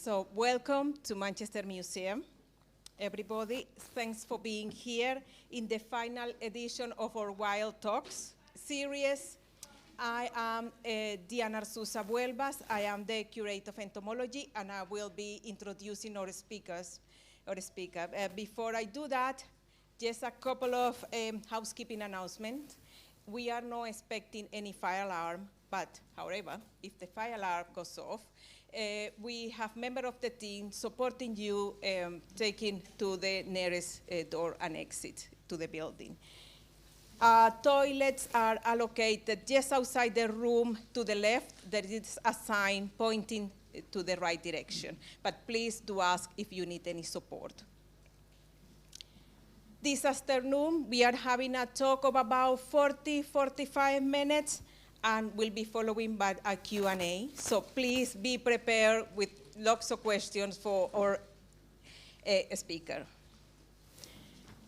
So welcome to Manchester Museum. Everybody, thanks for being here in the final edition of our Wild Talks series. I am Diana Arzuza Buelvas. I am the curator of entomology, and I will be introducing our speaker. Before I do that, just a couple of housekeeping announcements. We are not expecting any fire alarm, but however, if the fire alarm goes off, we have members of the team supporting you, taking to the nearest door and exit to the building. Toilets are allocated just outside the room to the left. There is a sign pointing to the right direction, but please do ask if you need any support. This afternoon, we are having a talk of about 40-45 minutes, and we'll be following by a Q&A. So please be prepared with lots of questions for our speaker.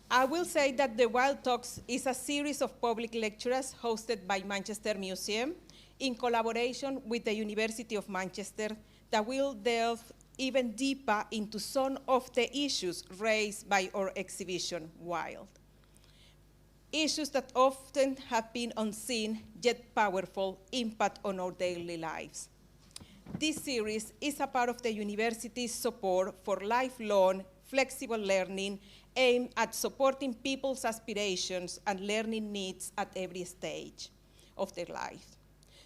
I will say that the Wild Talks is a series of public lectures hosted by Manchester Museum in collaboration with the University of Manchester that will delve even deeper into some of the issues raised by our exhibition, Wild. Issues that often have been unseen, yet powerful impact on our daily lives. This series is a part of the university's support for lifelong, flexible learning aimed at supporting people's aspirations and learning needs at every stage of their life.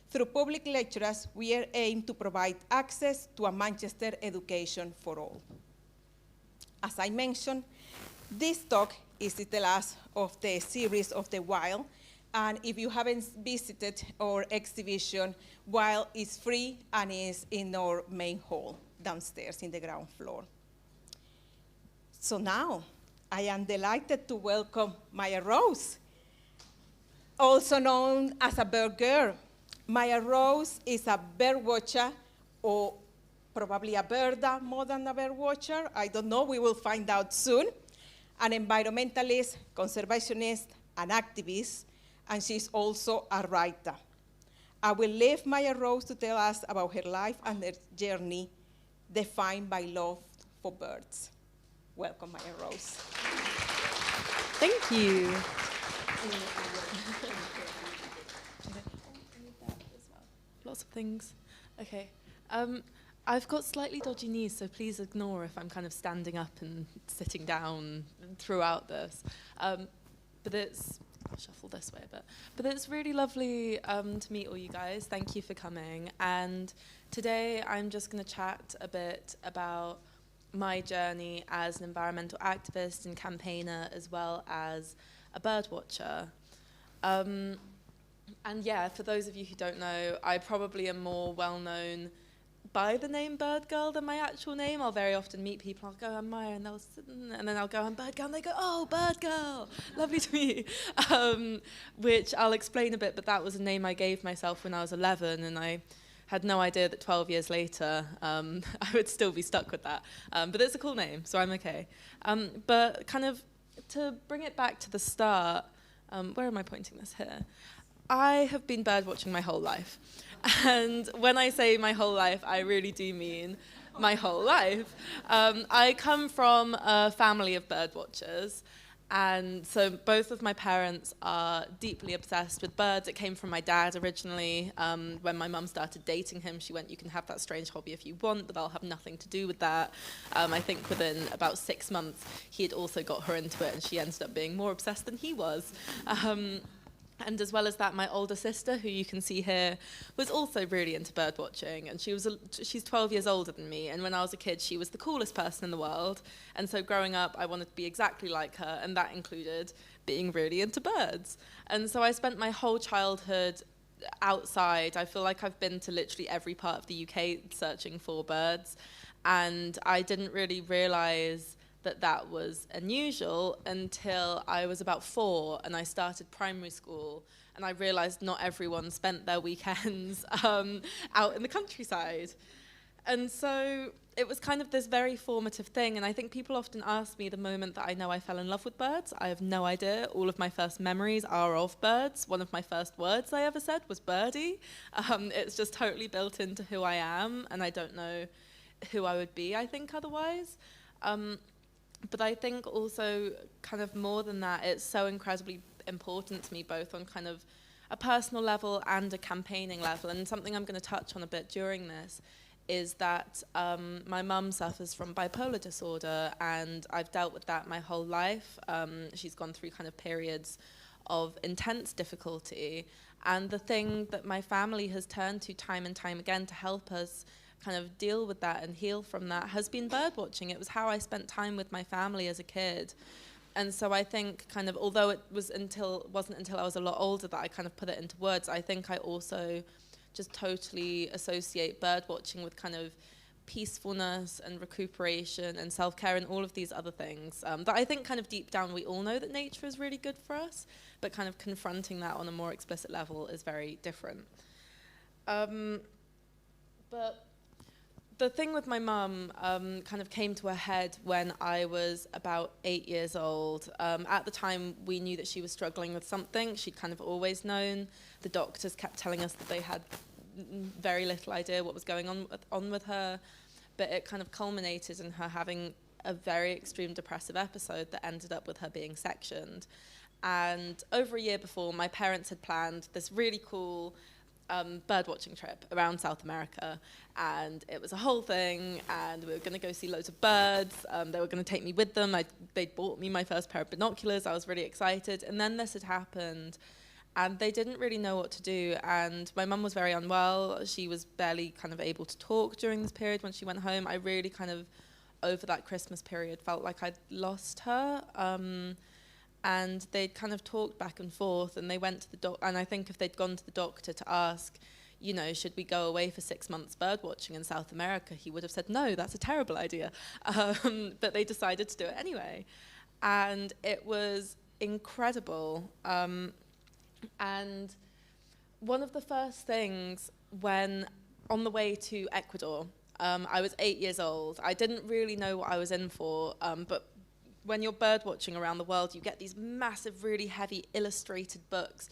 Through public lectures, we are aimed to provide access to a Manchester education for all. As I mentioned, this talk is the last of the series of the Wild, and if you haven't visited our exhibition, Wild is free and is in our main hall downstairs in the ground floor. So now, I am delighted to welcome Mya-Rose, also known as a Birdgirl. Mya-Rose is a bird watcher, or probably a birder more than a bird watcher. I don't know, we will find out soon. An environmentalist, conservationist, an activist, and she's also a writer. I will leave Mya-Rose to tell us about her life and her journey defined by love for birds. Welcome, Mya-Rose. Thank you. Lots of things. Okay. I've got slightly dodgy knees, so please ignore if I'm kind of standing up and sitting down throughout this. But it's, I'll shuffle this way a bit. But it's really lovely to meet all you guys. Thank you for coming. And today I'm just going to chat a bit about my journey as an environmental activist and campaigner, as well as a bird watcher. And yeah, for those of you who don't know, I probably am more well-known by the name Birdgirl than my actual name. I'll very often meet people, I'll go, I'm Mya, and they'll sit, and then I'll go, I'm Birdgirl, and they go, oh, Birdgirl, lovely to meet you. Which I'll explain a bit, but that was a name I gave myself when I was 11, and I had no idea that 12 years later, I would still be stuck with that. But it's a cool name, so I'm okay. But kind of to bring it back to the start, where am I pointing this here? I have been bird watching my whole life. And when I say my whole life, I really do mean my whole life. I come from a family of bird watchers. And so both of my parents are deeply obsessed with birds. It came from my dad originally. When my mum started dating him, she went, you can have that strange hobby if you want, but I'll have nothing to do with that. I think within about 6 months, he had also got her into it, and she ended up being more obsessed than he was. And as well as that, my older sister, who you can see here, was also really into bird watching. And she's 12 years older than me. And when I was a kid, she was the coolest person in the world. And so growing up, I wanted to be exactly like her. And that included being really into birds. And so I spent my whole childhood outside. I feel like I've been to literally every part of the UK searching for birds. And I didn't really realize that was unusual until I was about 4 and I started primary school, and I realized not everyone spent their weekends out in the countryside. And so it was kind of this very formative thing, and I think people often ask me the moment that I know I fell in love with birds. I have no idea. All of my first memories are of birds. One of my first words I ever said was birdie. It's just totally built into who I am, and I don't know who I would be, I think, otherwise. But I think also kind of more than that, it's so incredibly important to me, both on kind of a personal level and a campaigning level. And something I'm going to touch on a bit during this is that my mum suffers from bipolar disorder, and I've dealt with that my whole life. She's gone through kind of periods of intense difficulty. And the thing that my family has turned to time and time again to help us kind of deal with that and heal from that has been bird watching. It was how I spent time with my family as a kid. And so I think kind of, although it wasn't until I was a lot older that I kind of put it into words, I think I also just totally associate bird watching with kind of peacefulness and recuperation and self-care and all of these other things that I think kind of deep down we all know that nature is really good for us, but kind of confronting that on a more explicit level is very different. But the thing with my mum kind of came to a head when I was about 8 years old. At the time, we knew that she was struggling with something. She'd kind of always known. The doctors kept telling us that they had very little idea what was going on with her. But it kind of culminated in her having a very extreme depressive episode that ended up with her being sectioned. And over a year before, my parents had planned this really cool bird watching trip around South America, and it was a whole thing, and we were going to go see loads of birds. They were going to take me with them. They'd bought me my first pair of binoculars. I was really excited, and then this had happened, and they didn't really know what to do. And my mum was very unwell. She was barely kind of able to talk during this period. When she went home, I really kind of, over that Christmas period, felt like I'd lost her. And they'd kind of talked back and forth, and they went to the doctor. And I think if they'd gone to the doctor to ask, you know, should we go away for 6 months bird watching in South America, he would have said, no, that's a terrible idea. But they decided to do it anyway. And it was incredible. And one of the first things when, on the way to Ecuador, I was 8 years old. I didn't really know what I was in for, but when you're bird watching around the world, you get these massive, really heavy illustrated books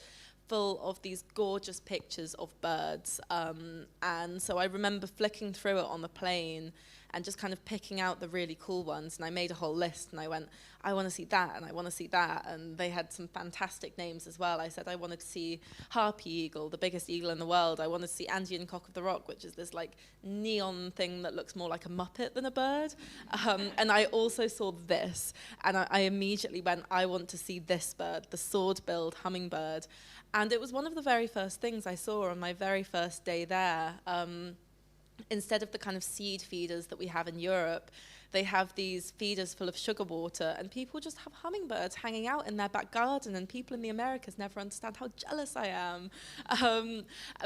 full of these gorgeous pictures of birds. And so I remember flicking through it on the plane and just kind of picking out the really cool ones. And I made a whole list, and I went, I want to see that, and I want to see that. And they had some fantastic names as well. I said I wanted to see harpy eagle, the biggest eagle in the world. I wanted to see Andean cock of the rock, which is this like neon thing that looks more like a muppet than a bird. And I also saw this, and I immediately went, I want to see this bird, the sword-billed hummingbird. And it was one of the very first things I saw on my very first day there. Instead of the kind of seed feeders that we have in Europe, they have these feeders full of sugar water, and people just have hummingbirds hanging out in their back garden, and people in the Americas never understand how jealous I am.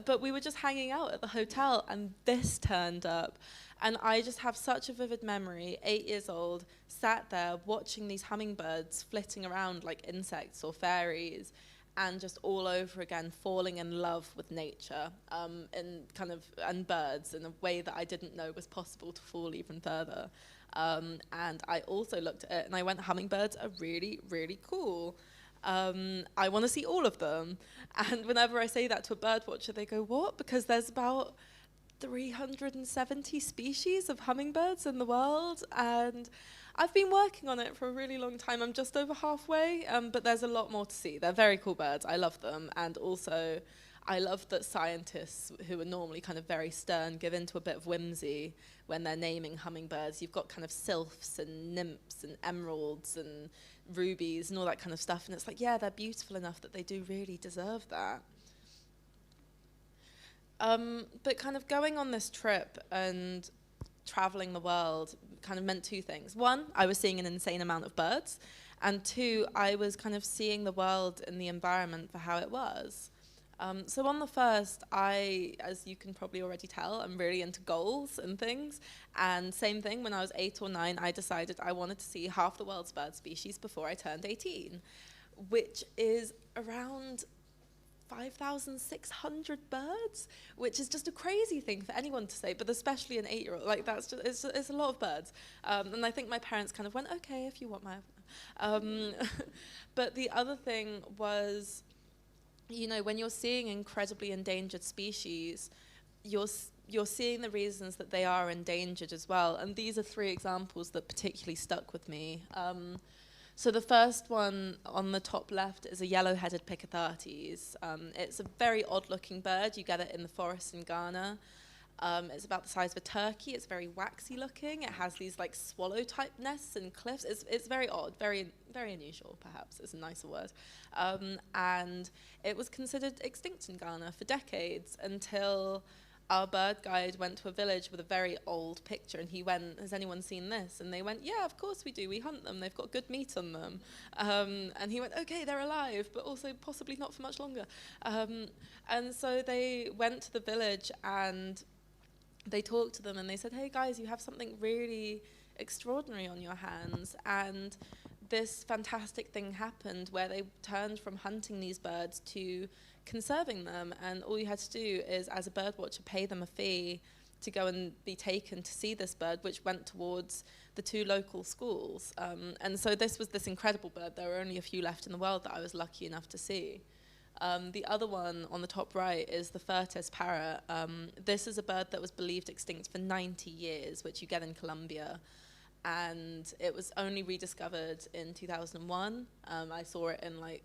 But we were just hanging out at the hotel, and this turned up. And I just have such a vivid memory, 8 years old, sat there watching these hummingbirds flitting around like insects or fairies, and just all over again falling in love with nature and birds in a way that I didn't know was possible to fall even further. And I also looked at it and I went, hummingbirds are really, really cool. I want to see all of them. And whenever I say that to a bird watcher, they go, what? Because there's about 370 species of hummingbirds in the world, and I've been working on it for a really long time. I'm just over halfway, but there's a lot more to see. They're very cool birds. I love them. And also, I love that scientists who are normally kind of very stern give into a bit of whimsy when they're naming hummingbirds. You've got kind of sylphs and nymphs and emeralds and rubies and all that kind of stuff. And it's like, yeah, they're beautiful enough that they do really deserve that. But kind of going on this trip and traveling the world kind of meant two things. One, I was seeing an insane amount of birds. And two, I was kind of seeing the world and the environment for how it was. So on the first, as you can probably already tell, I'm really into goals and things. And same thing, when I was 8 or 9, I decided I wanted to see half the world's bird species before I turned 18, which is around 5,600 birds, which is just a crazy thing for anyone to say, but especially an 8-year-old. Like, that's just, it's a lot of birds. And I think my parents kind of went, okay, if you want my... But the other thing was, you know, when you're seeing incredibly endangered species, you're seeing the reasons that they are endangered as well. And these are 3 examples that particularly stuck with me. So the first one on the top left is a yellow-headed Picathartes. It's a very odd-looking bird. You get it in the forests in Ghana. It's about the size of a turkey. It's very waxy-looking. It has these like swallow-type nests in cliffs. It's very odd, very very unusual. Perhaps is a nicer word. And it was considered extinct in Ghana for decades until our bird guide went to a village with a very old picture, and he went, "Has anyone seen this?" And they went, "Yeah, of course we do. We hunt them. They've got good meat on them." And he went, "Okay, they're alive, but also possibly not for much longer." And so they went to the village and they talked to them, and they said, "Hey guys, you have something really extraordinary on your hands." And this fantastic thing happened where they turned from hunting these birds to conserving them, and all you had to do is, as a bird watcher, pay them a fee to go and be taken to see this bird, which went towards the 2 local schools. And so this was this incredible bird. There were only a few left in the world that I was lucky enough to see. The other one on the top right is the Furtes parrot. This is a bird that was believed extinct for 90 years, which you get in Colombia. And it was only rediscovered in 2001. I saw it in like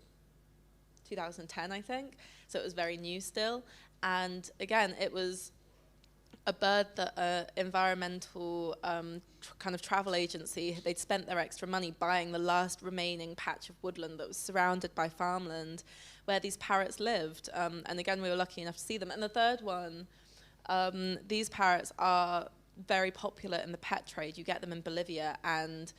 2010, I think. So it was very new still. And again, it was a bird that environmental kind of travel agency, they'd spent their extra money buying the last remaining patch of woodland that was surrounded by farmland where these parrots lived. And again, we were lucky enough to see them. And the third one, these parrots are very popular in the pet trade. You get them in Bolivia, and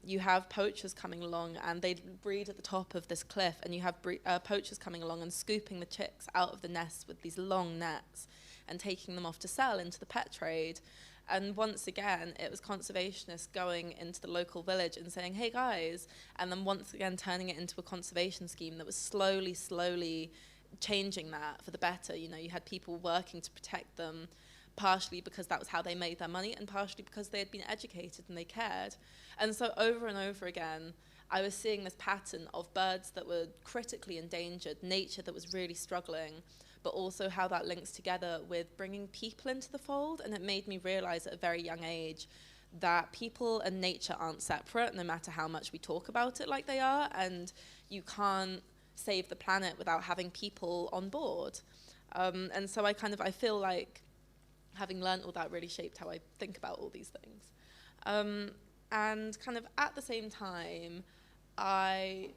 you have poachers coming along, and they breed at the top of this cliff, and you have poachers coming along and scooping the chicks out of the nests with these long nets and taking them off to sell into the pet trade. And once again, it was conservationists going into the local village and saying, "Hey guys," and then once again turning it into a conservation scheme that was slowly changing that for the better. You know, you had people working to protect them, partially because that was how they made their money, and partially because they had been educated and they cared. And so over and over again, I was seeing this pattern of birds that were critically endangered, nature that was really struggling, but also how that links together with bringing people into the fold. And it made me realize at a very young age that people and nature aren't separate, no matter how much we talk about it like they are, and you can't save the planet without having people on board. And so I feel like having learned all that really shaped how I think about all these things. And kind of at the same time, I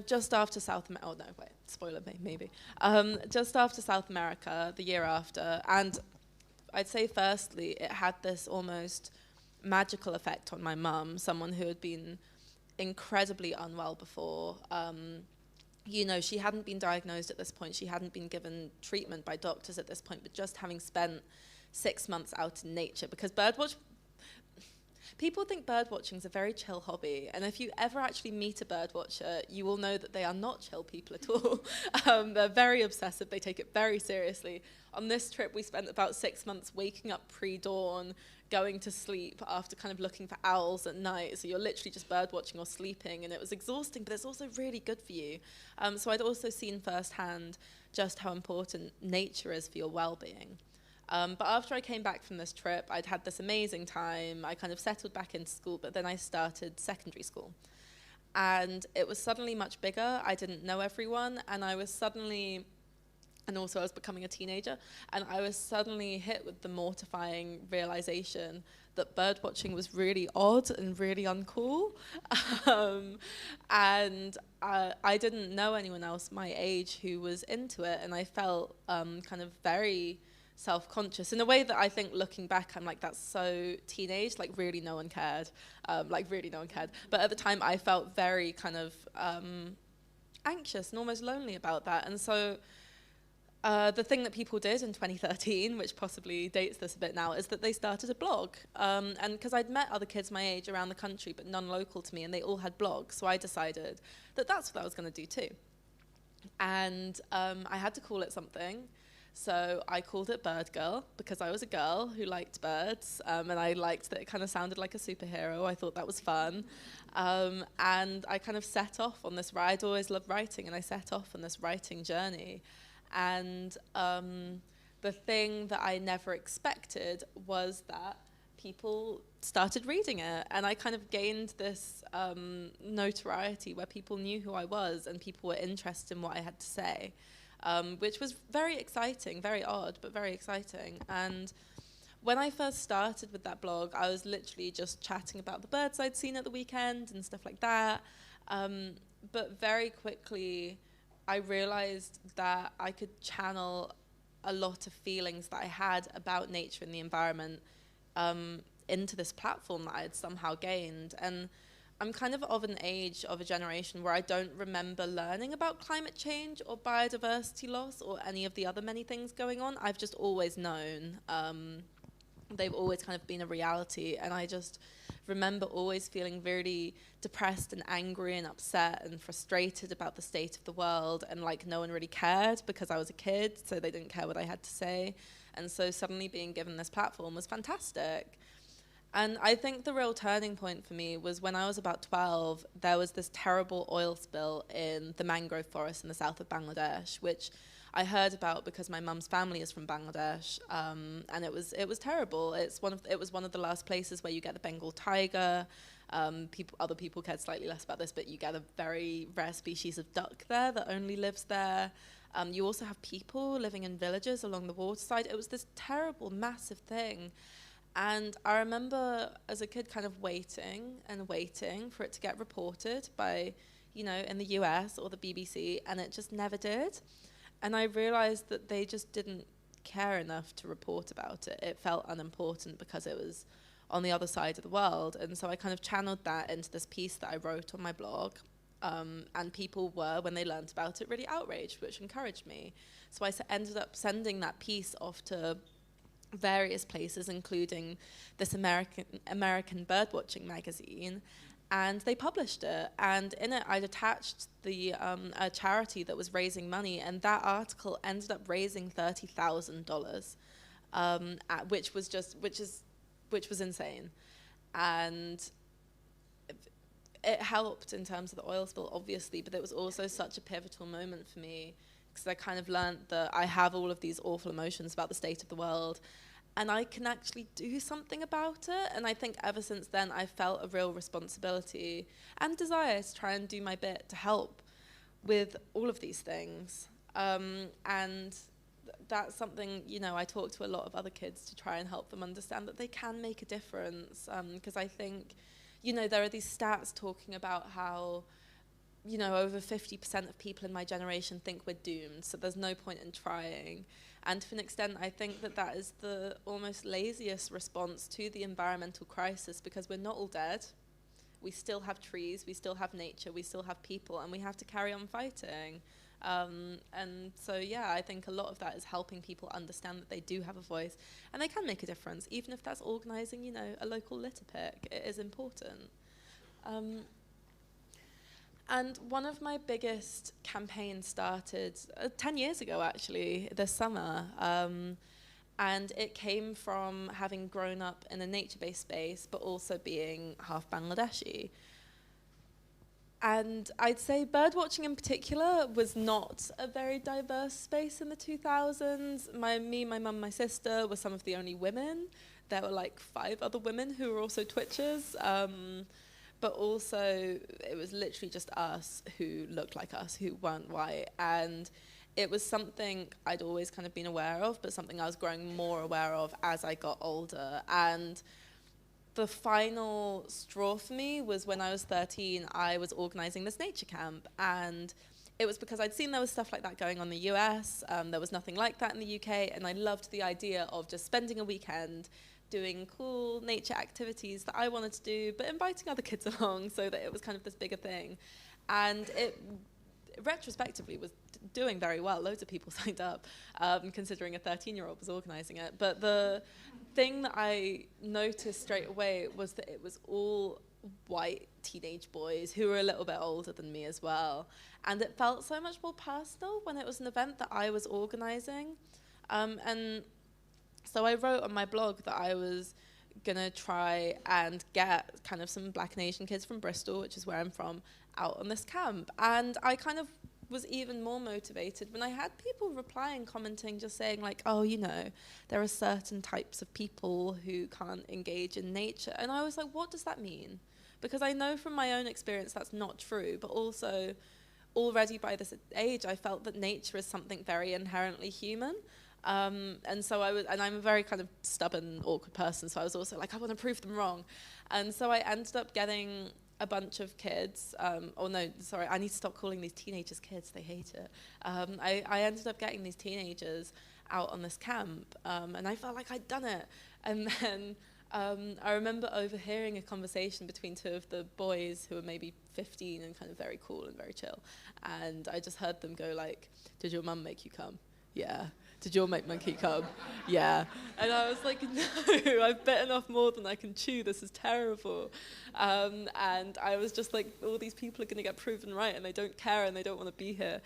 just after South America, oh no, wait, spoiler maybe. Just after South America, the year after, and I'd say firstly, it had this almost magical effect on my mum, someone who had been incredibly unwell before. You know, she hadn't been diagnosed at this point, she hadn't been given treatment by doctors at this point, but just having spent 6 months out in nature, because people think bird watching is a very chill hobby, and if you ever actually meet a bird watcher, you will know that they are not chill people at all. They're very obsessive, they take it very seriously. On this trip, we spent about 6 months waking up pre-dawn, going to sleep after kind of looking for owls at night, so you're literally just bird watching or sleeping, and it was exhausting, but it's also really good for you. So I'd also seen firsthand just how important nature is for your well-being. But after I came back from this trip, I'd had this amazing time. I kind of settled back into school, but then I started secondary school. And it was suddenly much bigger. I didn't know everyone, and I was becoming a teenager, and I was suddenly hit with the mortifying realization that bird watching was really odd and really uncool. And I didn't know anyone else my age who was into it, and I felt kind of very self-conscious in a way that I think looking back I'm like, that's so teenage, like really no one cared, but at the time I felt very kind of anxious and almost lonely about that. And so the thing that people did in 2013, which possibly dates this a bit now, is that they started a blog, and because I'd met other kids my age around the country but none local to me, and they all had blogs, so I decided that that's what I was going to do too. And I had to call it something. So I called it Birdgirl because I was a girl who liked birds, and I liked that it kind of sounded like a superhero. I thought that was fun. And I kind of set off on this I'd always loved writing, and I set off on this writing journey. And the thing that I never expected was that people started reading it, and I kind of gained this notoriety where people knew who I was and people were interested in what I had to say, which was very exciting, very odd, but very exciting. And when I first started with that blog, I was literally just chatting about the birds I'd seen at the weekend and stuff like that. But very quickly, I realized that I could channel a lot of feelings that I had about nature and the environment into this platform that I had somehow gained. And I'm kind of an age, of a generation where I don't remember learning about climate change or biodiversity loss or any of the other many things going on. I've just always known. They've always kind of been a reality, and I just remember always feeling really depressed and angry and upset and frustrated about the state of the world, and like no one really cared because I was a kid, so they didn't care what I had to say. And so suddenly being given this platform was fantastic. And I think the real turning point for me was when I was about 12, there was this terrible oil spill in the mangrove forest in the south of Bangladesh, which I heard about because my mum's family is from Bangladesh, and it was terrible. It was one of the last places where you get the Bengal tiger. Other people cared slightly less about this, but you get a very rare species of duck there that only lives there. You also have people living in villages along the waterside. It was this terrible, massive thing. And I remember as a kid kind of waiting and waiting for it to get reported by, in the US or the BBC, and it just never did. And I realized that they just didn't care enough to report about it. It felt unimportant because it was on the other side of the world. And so I kind of channeled that into this piece that I wrote on my blog. And people were, when they learned about it, really outraged, which encouraged me. So I ended up sending that piece off to various places, including this American birdwatching magazine. And they published it, and in it I'd attached the a charity that was raising money, and that article ended up raising $30,000, which was insane, and it helped in terms of the oil spill, obviously, but it was also such a pivotal moment for me because I kind of learned that I have all of these awful emotions about the state of the world, and I can actually do something about it. And I think ever since then, I felt a real responsibility and desire to try and do my bit to help with all of these things. And that's something, I talk to a lot of other kids to try and help them understand that they can make a difference. Because I think, there are these stats talking about how, over 50% of people in my generation think we're doomed, so there's no point in trying. And to an extent, I think that is the almost laziest response to the environmental crisis, because we're not all dead. We still have trees, we still have nature, we still have people, and we have to carry on fighting. And so, yeah, I think a lot of that is helping people understand that they do have a voice and they can make a difference, even if that's organising, a local litter pick. It is important. And one of my biggest campaigns started 10 years ago, actually, this summer. And it came from having grown up in a nature-based space, but also being half Bangladeshi. And I'd say birdwatching in particular was not a very diverse space in the 2000s. My mum, my sister were some of the only women. There were like 5 other women who were also Twitchers. But also, it was literally just us who looked like us, who weren't white. And it was something I'd always kind of been aware of, but something I was growing more aware of as I got older. And the final straw for me was when I was 13, I was organising this nature camp. And it was because I'd seen there was stuff like that going on in the US. There was nothing like that in the UK. And I loved the idea of just spending a weekend doing cool nature activities that I wanted to do, but inviting other kids along so that it was kind of this bigger thing. And it retrospectively was doing very well. Loads of people signed up, considering a 13-year-old was organising it. But the thing that I noticed straight away was that it was all white teenage boys who were a little bit older than me as well. And it felt so much more personal when it was an event that I was organising. And so I wrote on my blog that I was going to try and get kind of some Black and Asian kids from Bristol, which is where I'm from, out on this camp. And I kind of was even more motivated when I had people replying, commenting, just saying like, oh, you know, there are certain types of people who can't engage in nature. And I was like, what does that mean? Because I know from my own experience that's not true, but also already by this age, I felt that nature is something very inherently human. And so I'm a very kind of stubborn, awkward person, so I was also like, I want to prove them wrong. And so I ended up getting a bunch of kids, I need to stop calling these teenagers kids, they hate it. I ended up getting these teenagers out on this camp, and I felt like I'd done it. And then I remember overhearing a conversation between two of the boys who were maybe 15 and kind of very cool and very chill. And I just heard them go like, did your mum make you come? Yeah. Did your mate monkey come? Yeah. And I was like, no, I've bitten off more than I can chew. This is terrible. And I was just like, all these people are going to get proven right and they don't care and they don't want to be here.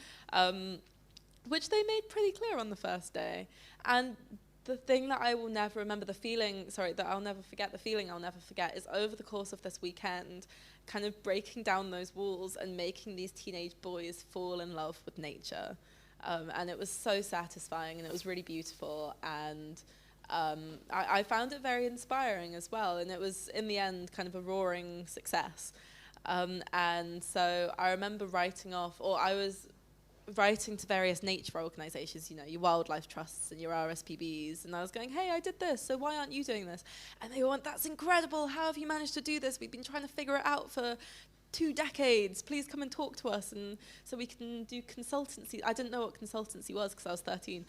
Which they made pretty clear on the first day. And the thing that I will never remember, the feeling I'll never forget is over the course of this weekend, kind of breaking down those walls and making these teenage boys fall in love with nature. And it was so satisfying and it was really beautiful, and I found it very inspiring as well, and it was in the end kind of a roaring success. And so I remember I was writing to various nature organisations, you know, your wildlife trusts and your RSPBs, and I was going, hey, I did this, so why aren't you doing this? And they went, that's incredible, how have you managed to do this? We've been trying to figure it out for 2 decades, please come and talk to us, and so we can do consultancy. I didn't know what consultancy was because I was 13,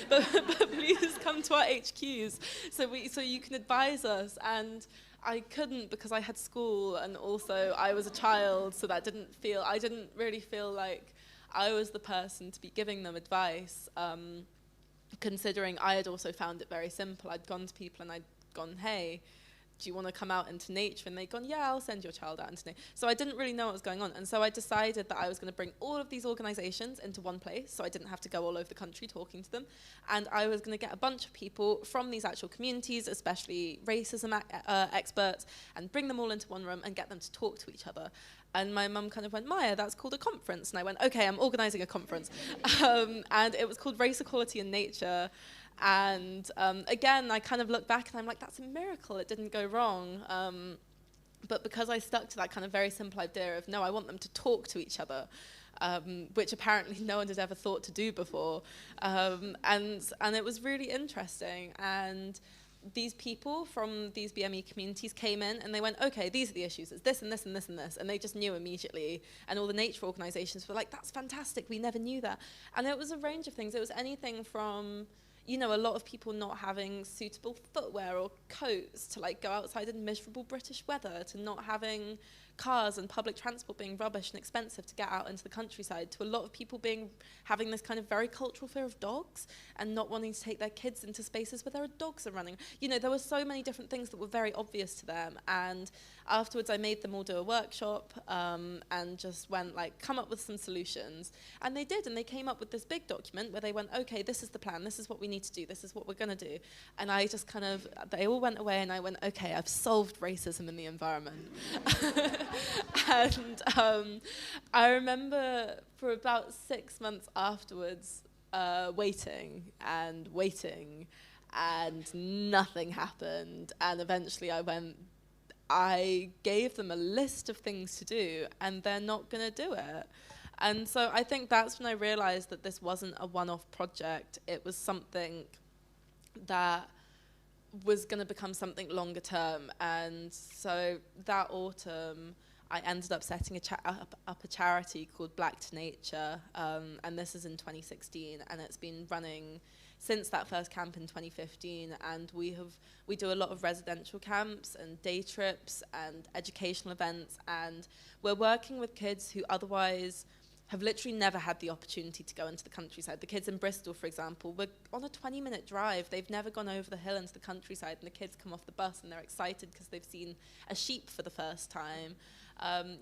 but please come to our HQs so you can advise us. And I couldn't because I had school, and also I was a child, so I didn't really feel like I was the person to be giving them advice, considering I had also found it very simple. I'd gone to people and I'd gone, hey, do you want to come out into nature? And they'd gone, yeah, I'll send your child out into nature. So I didn't really know what was going on. And so I decided that I was going to bring all of these organizations into one place, so I didn't have to go all over the country talking to them. And I was going to get a bunch of people from these actual communities, especially racism experts, and bring them all into one room and get them to talk to each other. And my mum kind of went, Maya, that's called a conference. And I went, okay, I'm organizing a conference. And it was called Race, Equality and Nature. And again, I kind of look back and I'm like, that's a miracle, it didn't go wrong. But because I stuck to that kind of very simple idea of, no, I want them to talk to each other, which apparently no one had ever thought to do before. And it was really interesting. And these people from these BME communities came in and they went, okay, these are the issues, it's this and this and this and this, and they just knew immediately. And all the nature organizations were like, that's fantastic, we never knew that. And it was a range of things. It was anything from, you know, a lot of people not having suitable footwear or coats to like go outside in miserable British weather, to not having cars and public transport being rubbish and expensive to get out into the countryside, to a lot of people having this kind of very cultural fear of dogs and not wanting to take their kids into spaces where there are dogs are running. You know, there were so many different things that were very obvious to them. And afterwards I made them all do a workshop and just went like, come up with some solutions. And they did, and they came up with this big document where they went, okay, this is the plan, this is what we need to do, this is what we're going to do. And I just kind of, they all went away and I went, okay, I've solved racism in the environment. And I remember for about 6 months afterwards waiting and nothing happened. And eventually I gave them a list of things to do and they're not going to do it. And so I think that's when I realized that this wasn't a one-off project. It was something that was going to become something longer term. And so that autumn, I ended up setting up a charity called Black to Nature, and this is in 2016, and it's been running since that first camp in 2015, and we do a lot of residential camps and day trips and educational events, and we're working with kids who otherwise have literally never had the opportunity to go into the countryside. The kids in Bristol, for example, were on a 20-minute drive. They've never gone over the hill into the countryside, and the kids come off the bus and they're excited because they've seen a sheep for the first time.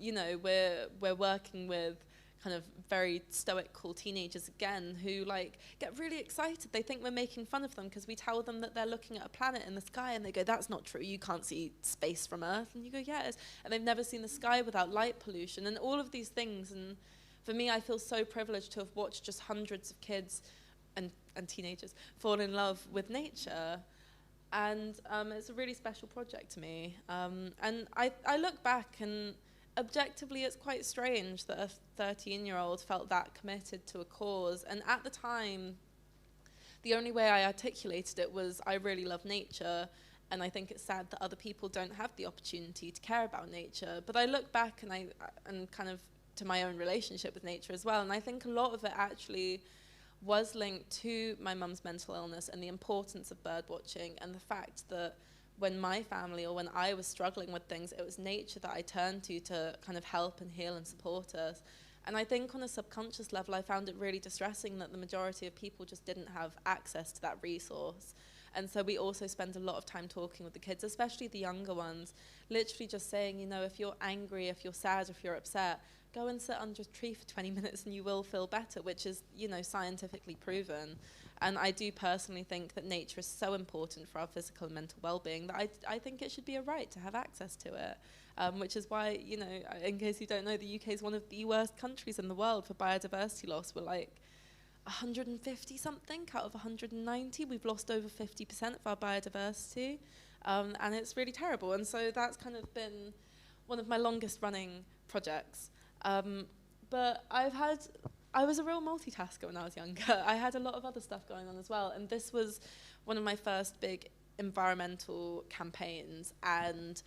You know, we're working with kind of very stoic, cool teenagers again who like get really excited. They think we're making fun of them because we tell them that they're looking at a planet in the sky, and they go, that's not true, you can't see space from Earth. And you go, yeah, it is. And they've never seen the sky without light pollution and all of these things. And for me, I feel so privileged to have watched just hundreds of kids and teenagers fall in love with nature. And it's a really special project to me. And I look back, and objectively it's quite strange that a 13-year-old felt that committed to a cause. And at the time, the only way I articulated it was, I really love nature, and I think it's sad that other people don't have the opportunity to care about nature. But I look back and kind of to my own relationship with nature as well, and I think a lot of it actually was linked to my mum's mental illness and the importance of bird watching, and the fact that when my family or when I was struggling with things, it was nature that I turned to kind of help and heal and support us. And I think on a subconscious level, I found it really distressing that the majority of people just didn't have access to that resource. And so we also spend a lot of time talking with the kids, especially the younger ones, literally just saying, you know, if you're angry, if you're sad, if you're upset, go and sit under a tree for 20 minutes and you will feel better, which is, you know, scientifically proven. And I do personally think that nature is so important for our physical and mental well-being that I think it should be a right to have access to it. Which is why, you know, in case you don't know, the UK is one of the worst countries in the world for biodiversity loss. We're like 150 something out of 190. We've lost over 50% of our biodiversity, and it's really terrible. And so that's kind of been one of my longest running projects. But I was a real multitasker when I was younger. I had a lot of other stuff going on as well, and this was one of my first big environmental campaigns, and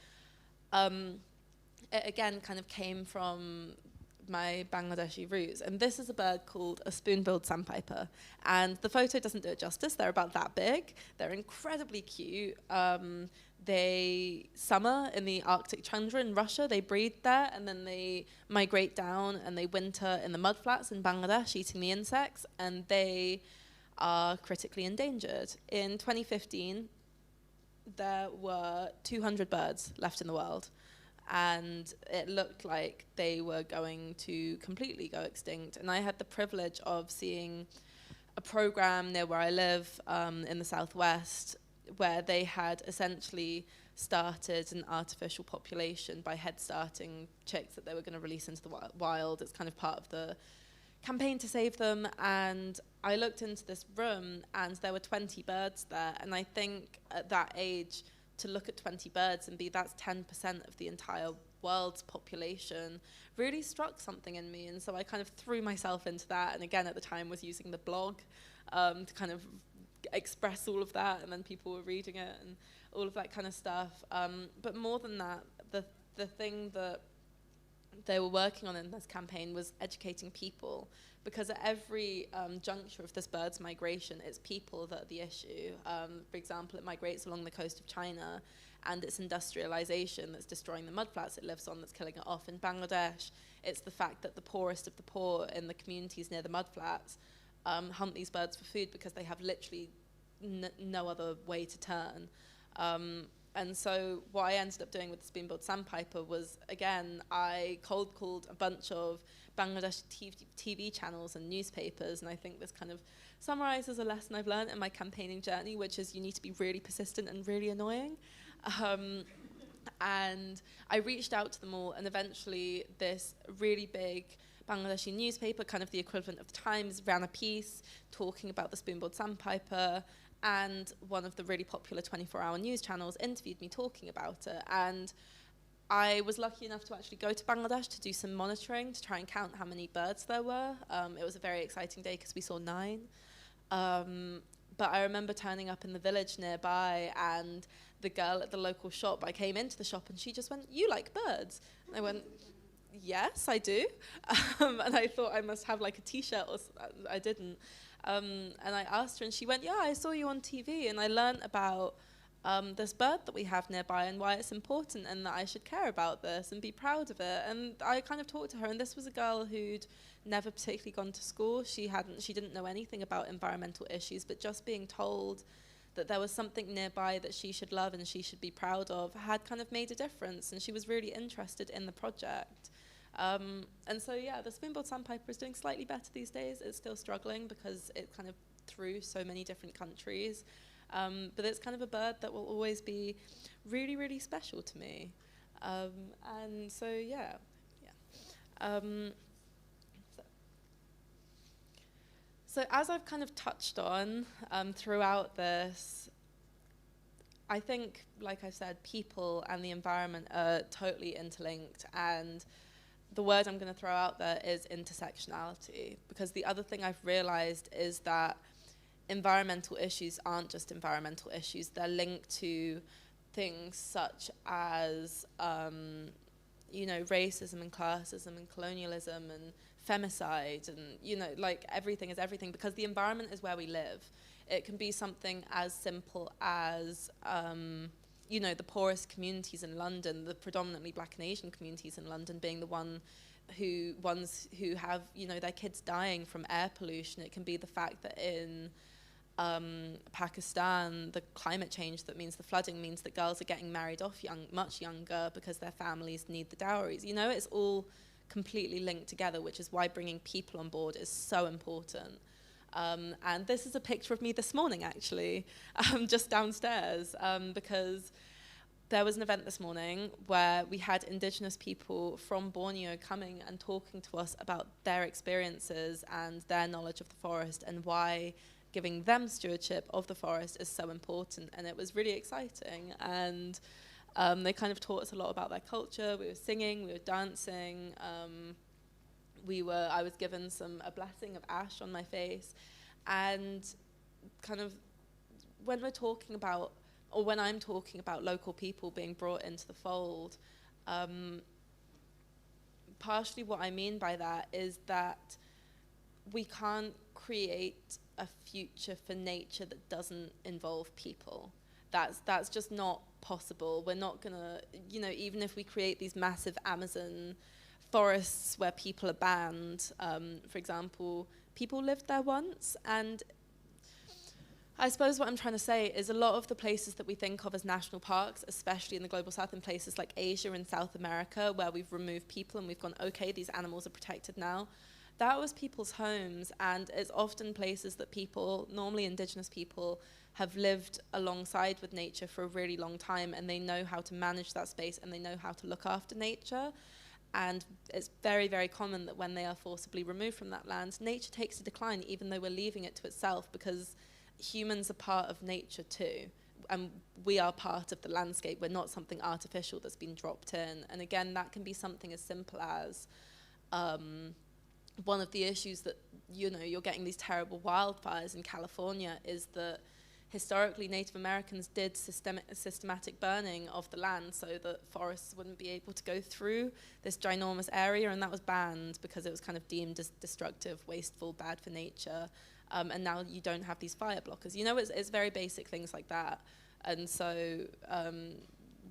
it again kind of came from my Bangladeshi roots. And this is a bird called a spoon-billed sandpiper, and the photo doesn't do it justice. They're about that big. They're incredibly cute. They summer in the Arctic tundra in Russia. They breed there, and then they migrate down and they winter in the mudflats in Bangladesh, eating the insects, and they are critically endangered. In 2015, there were 200 birds left in the world, and it looked like they were going to completely go extinct. And I had the privilege of seeing a program near where I live, in the southwest, where they had essentially started an artificial population by head-starting chicks that they were going to release into the wild. It's kind of part of the campaign to save them. And I looked into this room, and there were 20 birds there. And I think at that age, to look at 20 birds and be that's 10% of the entire world's population really struck something in me. And so I kind of threw myself into that. And again, at the time, was using the blog to kind of express all of that, and then people were reading it and all of that kind of stuff. But more than that, the thing that they were working on in this campaign was educating people, because at every juncture of this bird's migration, it's people that are the issue. For example, it migrates along the coast of China, and it's industrialization that's destroying the mudflats it lives on that's killing it off. In Bangladesh, it's the fact that the poorest of the poor in the communities near the mudflats hunt these birds for food because they have literally no other way to turn. And so what I ended up doing with the spoon-billed sandpiper was, again, I cold called a bunch of Bangladesh TV channels and newspapers, and I think this kind of summarizes a lesson I've learned in my campaigning journey, which is you need to be really persistent and really annoying. And I reached out to them all, and eventually this really big Bangladeshi newspaper, kind of the equivalent of the Times, ran a piece talking about the spoon-billed sandpiper, and one of the really popular 24-hour news channels interviewed me talking about it. And I was lucky enough to actually go to Bangladesh to do some monitoring to try and count how many birds there were. It was a very exciting day because we saw 9. But I remember turning up in the village nearby, and the girl at the local shop, I came into the shop and she just went, "You like birds?" And I went, "Yes, I do." And I thought I must have like a t-shirt, or I didn't. And I asked her, and she went, "Yeah, I saw you on TV, and I learned about this bird that we have nearby and why it's important, and that I should care about this and be proud of it." And I kind of talked to her, and this was a girl who'd never particularly gone to school. She didn't know anything about environmental issues, but just being told that there was something nearby that she should love and she should be proud of had kind of made a difference, and she was really interested in the project. And so, yeah, the spoon-billed sandpiper is doing slightly better these days. It's still struggling because it kind of through so many different countries. But it's kind of a bird that will always be really, really special to me. And so, yeah. So So as I've kind of touched on throughout this, I think, like I said, people and the environment are totally interlinked, and the word I'm going to throw out there is intersectionality, because the other thing I've realized is that environmental issues aren't just environmental issues. They're linked to things such as, racism and classism and colonialism and femicide and, like everything is everything, because the environment is where we live. It can be something as simple as, the poorest communities in London, the predominantly Black and Asian communities in London being the ones who have, their kids dying from air pollution. It can be the fact that in Pakistan, the climate change that means the flooding means that girls are getting married off much younger because their families need the dowries. It's all completely linked together, which is why bringing people on board is so important. And this is a picture of me this morning, actually, just downstairs, because there was an event this morning where we had Indigenous people from Borneo coming and talking to us about their experiences and their knowledge of the forest and why giving them stewardship of the forest is so important. And it was really exciting. And they kind of taught us a lot about their culture. We were singing, we were dancing. I was given a blessing of ash on my face. And kind of when I'm talking about local people being brought into the fold, partially what I mean by that is that we can't create a future for nature that doesn't involve people. That's just not possible. We're not gonna, even if we create these massive Amazon forests where people are banned, for example, people lived there once. And I suppose what I'm trying to say is a lot of the places that we think of as national parks, especially in the global south, in places like Asia and South America, where we've removed people and we've gone, okay, these animals are protected now, that was people's homes. And it's often places that people, normally Indigenous people, have lived alongside with nature for a really long time, and they know how to manage that space and they know how to look after nature. And it's very, very common that when they are forcibly removed from that land, nature takes a decline, even though we're leaving it to itself, because humans are part of nature too. And we are part of the landscape. We're not something artificial that's been dropped in. And again, that can be something as simple as one of the issues that, you're getting these terrible wildfires in California is that historically Native Americans did systematic burning of the land so that forests wouldn't be able to go through this ginormous area, and that was banned because it was kind of deemed as destructive, wasteful, bad for nature. And now you don't have these fire blockers. It's very basic things like that. And so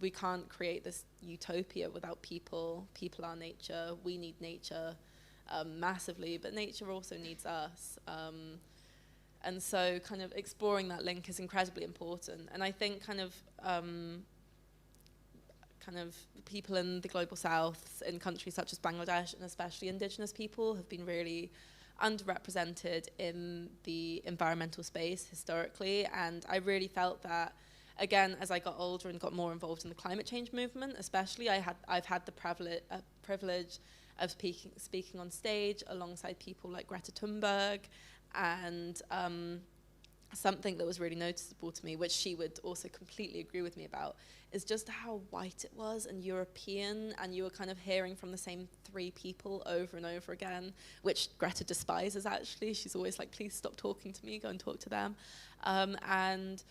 we can't create this utopia without people. People are nature. We need nature massively, but nature also needs us. And so kind of exploring that link is incredibly important. And I think kind of people in the global south, in countries such as Bangladesh, and especially Indigenous people, have been really underrepresented in the environmental space historically. And I really felt that, again, as I got older and got more involved in the climate change movement, especially, I've had the privilege of speaking on stage alongside people like Greta Thunberg. And something that was really noticeable to me, which she would also completely agree with me about, is just how white it was and European, and you were kind of hearing from the same three people over and over again, which Greta despises, actually. She's always like, please stop talking to me, go and talk to them. And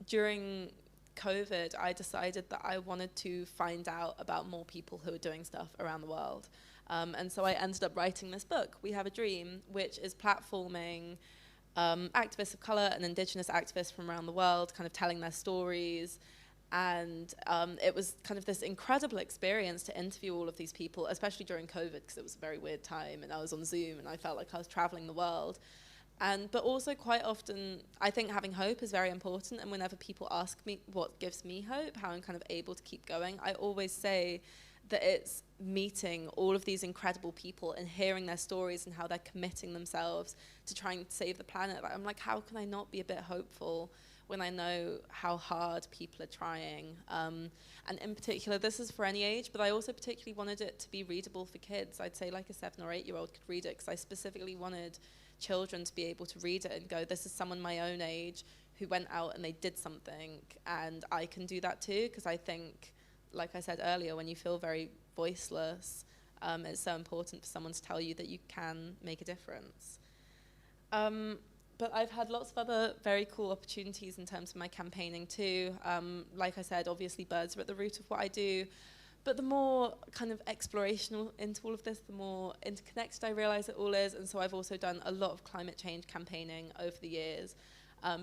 during COVID, I decided that I wanted to find out about more people who are doing stuff around the world. And so I ended up writing this book, We Have a Dream, which is platforming activists of colour and Indigenous activists from around the world, kind of telling their stories. And it was kind of this incredible experience to interview all of these people, especially during COVID, because it was a very weird time, and I was on Zoom, and I felt like I was travelling the world. But also quite often, I think having hope is very important. And whenever people ask me what gives me hope, how I'm kind of able to keep going, I always say that it's meeting all of these incredible people and hearing their stories and how they're committing themselves to trying to save the planet. I'm like, how can I not be a bit hopeful when I know how hard people are trying. And in particular, this is for any age, but I also particularly wanted it to be readable for kids. I'd say like a 7 or 8 year old could read it, because I specifically wanted children to be able to read it and go, this is someone my own age who went out and they did something, and I can do that too. Because I think, like I said earlier, when you feel very voiceless, it's so important for someone to tell you that you can make a difference. But I've had lots of other very cool opportunities in terms of my campaigning too. Like I said, obviously birds are at the root of what I do, but the more kind of explorational into all of this, the more interconnected I realize it all is. And so I've also done a lot of climate change campaigning over the years,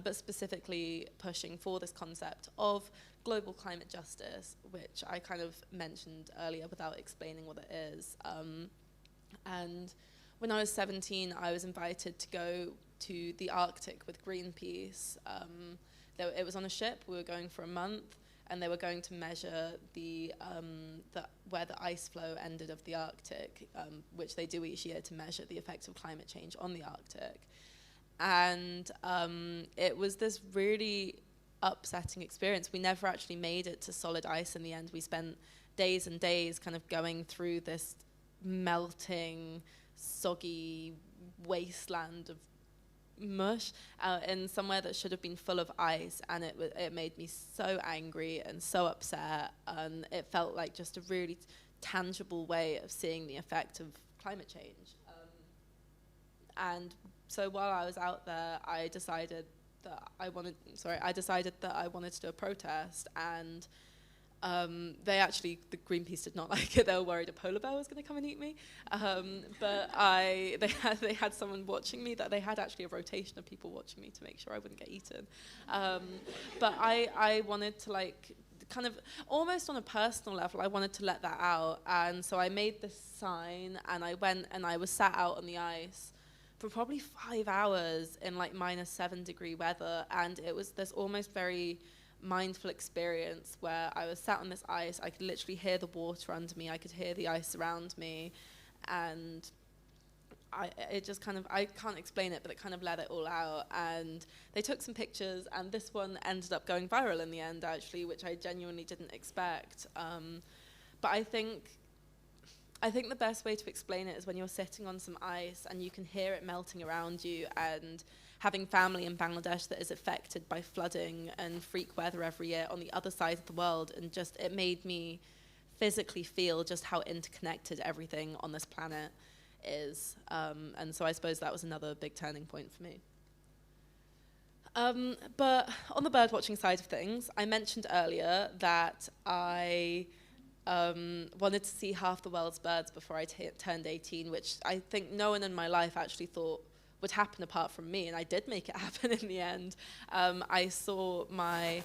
but specifically pushing for this concept of global climate justice, which I kind of mentioned earlier without explaining what it is. And when I was 17, I was invited to go to the Arctic with Greenpeace. It was on a ship. We were going for a month, and they were going to measure where the ice flow ended of the Arctic, which they do each year to measure the effects of climate change on the Arctic. And it was this really upsetting experience. We never actually made it to solid ice in the end. We spent days and days kind of going through this melting, soggy wasteland of mush in somewhere that should have been full of ice, and it made me so angry and so upset, and it felt like just a really tangible way of seeing the effect of climate change. And so while I was out there, I decided that I wanted to do a protest, and the Greenpeace did not like it. They were worried a polar bear was going to come and eat me. But they had someone watching me. That they had actually a rotation of people watching me to make sure I wouldn't get eaten. But I wanted to, like, kind of almost on a personal level, I wanted to let that out. And so I made this sign, and I went and I was sat out on the ice for probably 5 hours in like -7-degree weather, and it was this almost very mindful experience where I was sat on this ice. I could literally hear the water under me, I could hear the ice around me, and I can't explain it, but it kind of let it all out. And they took some pictures, and this one ended up going viral in the end, actually, which I genuinely didn't expect. But I think the best way to explain it is when you're sitting on some ice and you can hear it melting around you, and having family in Bangladesh that is affected by flooding and freak weather every year on the other side of the world, and just it made me physically feel just how interconnected everything on this planet is. And so I suppose that was another big turning point for me. But on the bird watching side of things, I mentioned earlier that I wanted to see half the world's birds before I turned 18, which I think no one in my life actually thought would happen apart from me, and I did make it happen in the end. I saw my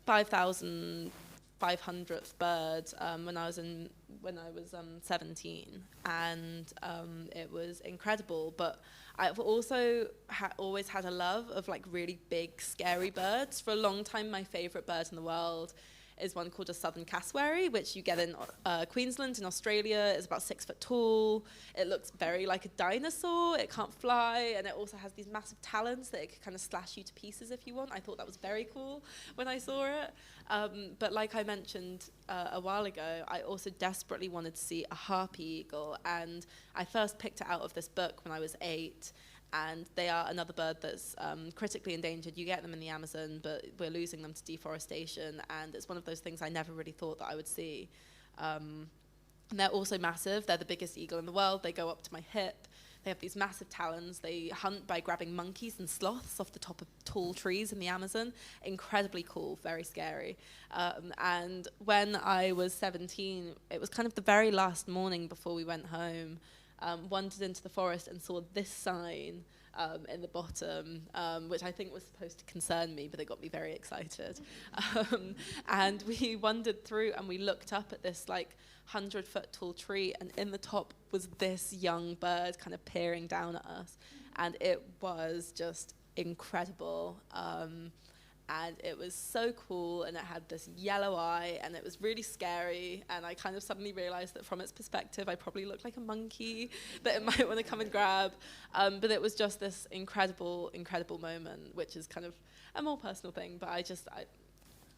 5,500th bird when I was 17, and it was incredible. But I've also always had a love of like really big, scary birds. For a long time, my favourite bird in the world is one called a southern cassowary, which you get in Queensland in Australia. It's about 6 foot tall. It looks very like a dinosaur. It can't fly, and it also has these massive talons that it could kind of slash you to pieces if you want. I thought that was very cool when I saw it. But like I mentioned a while ago, I also desperately wanted to see a harpy eagle, and I first picked it out of this book when I was 8. And they are another bird that's critically endangered. You get them in the Amazon, but we're losing them to deforestation, and it's one of those things I never really thought that I would see. And they're also massive. They're the biggest eagle in the world. They go up to my hip. They have these massive talons. They hunt by grabbing monkeys and sloths off the top of tall trees in the Amazon. Incredibly cool, very scary. And when I was 17, it was kind of the very last morning before we went home, wandered into the forest and saw this sign in the bottom, which I think was supposed to concern me, but it got me very excited. And we wandered through and we looked up at this like 100-foot tall tree, and in the top was this young bird kind of peering down at us, and it was just incredible. and it was so cool, and it had this yellow eye, and it was really scary, and I kind of suddenly realized that from its perspective I probably looked like a monkey that it might want to come and grab, but it was just this incredible moment, which is kind of a more personal thing, but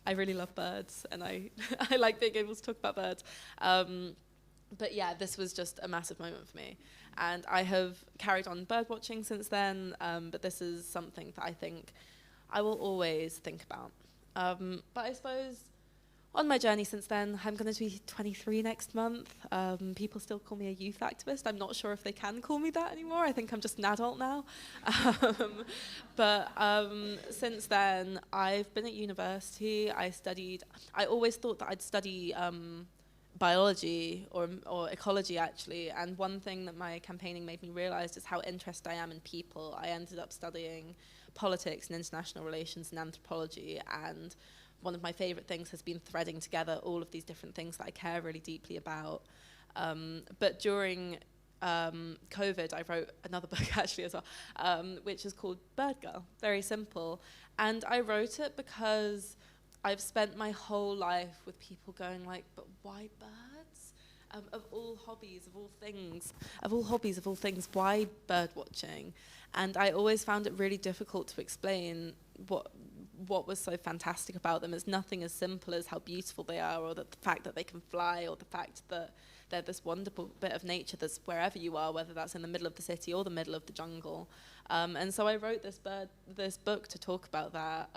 I really love birds, and I like being able to talk about birds. But yeah, this was just a massive moment for me. And I have carried on bird watching since then, but this is something that I think I will always think about. But I suppose on my journey since then, I'm going to be 23 next month. People still call me a youth activist. I'm not sure if they can call me that anymore. I think I'm just an adult now. But since then, I've been at university. I always thought that I'd study biology or ecology, actually. And one thing that my campaigning made me realize is how interested I am in people. I ended up studying politics and international relations and anthropology, and one of my favorite things has been threading together all of these different things that I care really deeply about. But during COVID, I wrote another book actually as well, which is called Birdgirl, very simple. And I wrote it because I've spent my whole life with people going like, but why birds? Of all hobbies, of all things, why bird watching? And I always found it really difficult to explain what was so fantastic about them. It's nothing as simple as how beautiful they are, or the fact that they can fly, or the fact that they're this wonderful bit of nature that's wherever you are, whether that's in the middle of the city or the middle of the jungle. And so I wrote this book to talk about that.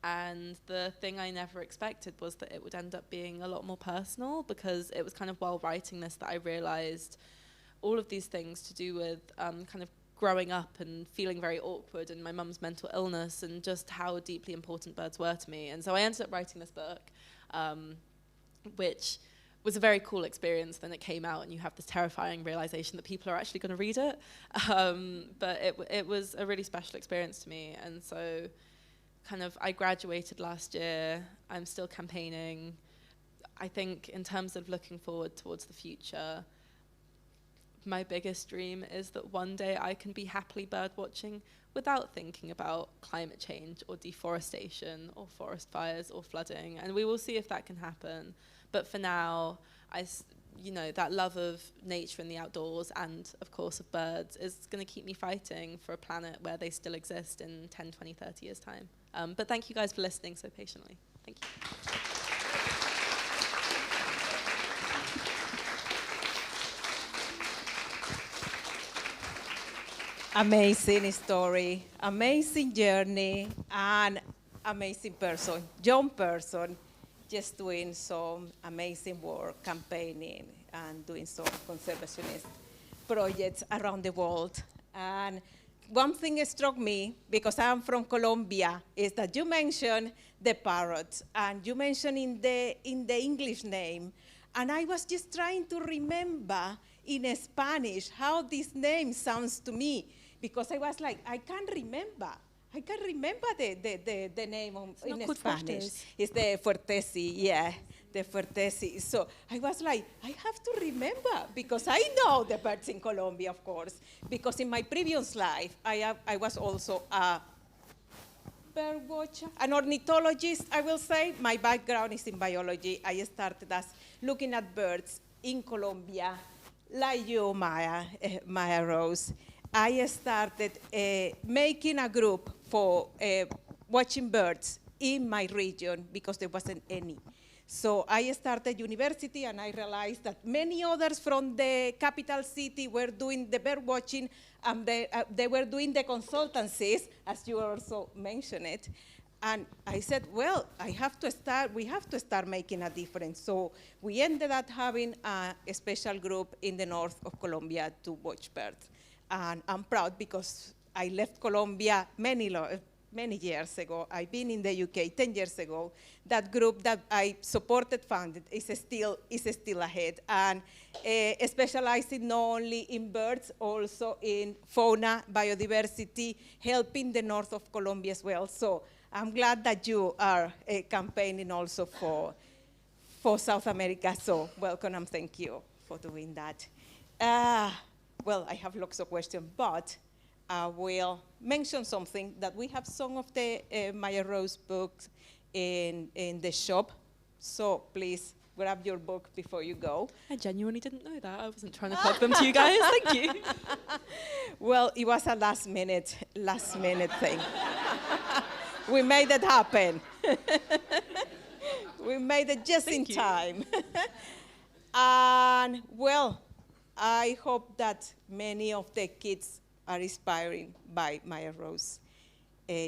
And the thing I never expected was that it would end up being a lot more personal, because it was kind of while writing this that I realized all of these things to do with kind of growing up and feeling very awkward, and my mum's mental illness, and just how deeply important birds were to me. And so I ended up writing this book, which was a very cool experience. Then it came out, and you have this terrifying realization that people are actually going to read it. But it was a really special experience to me. And so kind of I graduated last year. I'm still campaigning. I think in terms of looking forward towards the future, my biggest dream is that one day I can be happily bird watching without thinking about climate change or deforestation or forest fires or flooding. And we will see if that can happen. But for now, that love of nature and the outdoors, and of course of birds, is going to keep me fighting for a planet where they still exist in 10, 20, 30 years' time. But thank you guys for listening so patiently. Thank you. Amazing story, amazing journey, and amazing person, young person, just doing some amazing work, campaigning, and doing some conservationist projects around the world. And one thing struck me, because I'm from Colombia, is that you mentioned the parrot, and you mentioned in the English name, and I was just trying to remember in Spanish how this name sounds to me, because I was like, I can't remember the name in Spanish. It's the fuertesi, yeah, the fuertesi. So I was like, I have to remember, because I know the birds in Colombia, of course, because in my previous life, I was also a bird watcher, an ornithologist, I will say. My background is in biology. I started as looking at birds in Colombia, like you, Mya-Rose. I started making a group for watching birds in my region, because there wasn't any. So I started university, and I realized that many others from the capital city were doing the bird watching, and they were doing the consultancies, as you also mentioned it. And I said, well, we have to start making a difference. So we ended up having a special group in the north of Colombia to watch birds. And I'm proud, because I left Colombia many years ago. I've been in the UK 10 years ago. That group that I supported, funded, is still ahead, and specializing not only in birds, also in fauna, biodiversity, helping the north of Colombia as well. So I'm glad that you are campaigning also for South America. So welcome, and thank you for doing that. Well, I have lots of questions, but I will mention something that we have some of the Mya-Rose books in the shop. So please grab your book before you go. I genuinely didn't know that. I wasn't trying to plug them to you guys. Thank you. Well, it was a last minute thing. We made it happen. We made it just in time. And well, I hope that many of the kids are inspired by Mya-Rose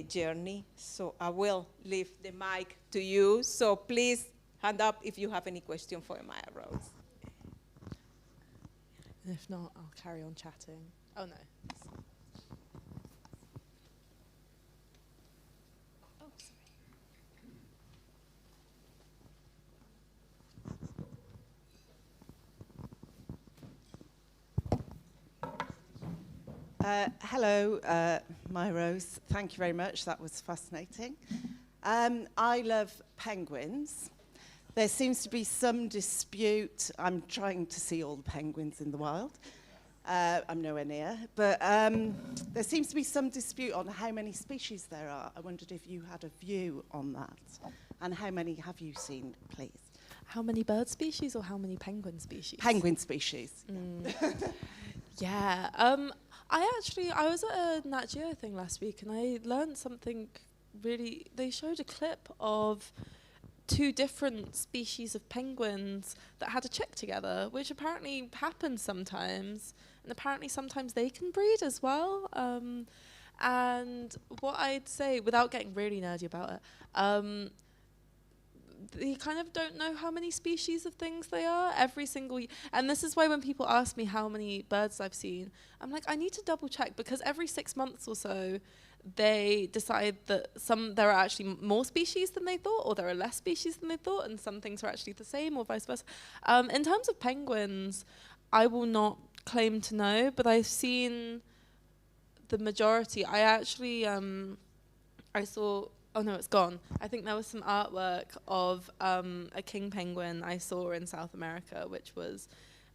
journey. So I will leave the mic to you. So please hand up if you have any question for Mya-Rose. If not, I'll carry on chatting. Oh no. Hello, Mya-Rose. Thank you very much. That was fascinating. I love penguins. There seems to be some dispute. I'm trying to see all the penguins in the wild. I'm nowhere near. But there seems to be some dispute on how many species there are. I wondered if you had a view on that. And how many have you seen, please? How many bird species or how many penguin species? Penguin species. Yeah. I was at a Nat Geo thing last week and I learned something really. They showed a clip of 2 different species of penguins that had a chick together, which apparently happens sometimes. And apparently sometimes they can breed as well. And what I'd say, without getting really nerdy about it, you kind of don't know how many species of things they are every single year. And this is why when people ask me how many birds I've seen, I'm like, I need to double check, because every 6 months or so, they decide that there are actually more species than they thought, or there are less species than they thought, and some things are actually the same, or vice versa. In terms of penguins, I will not claim to know, but I've seen the majority. I actually, I saw... Oh no, it's gone. I think there was some artwork of a king penguin I saw in South America, which was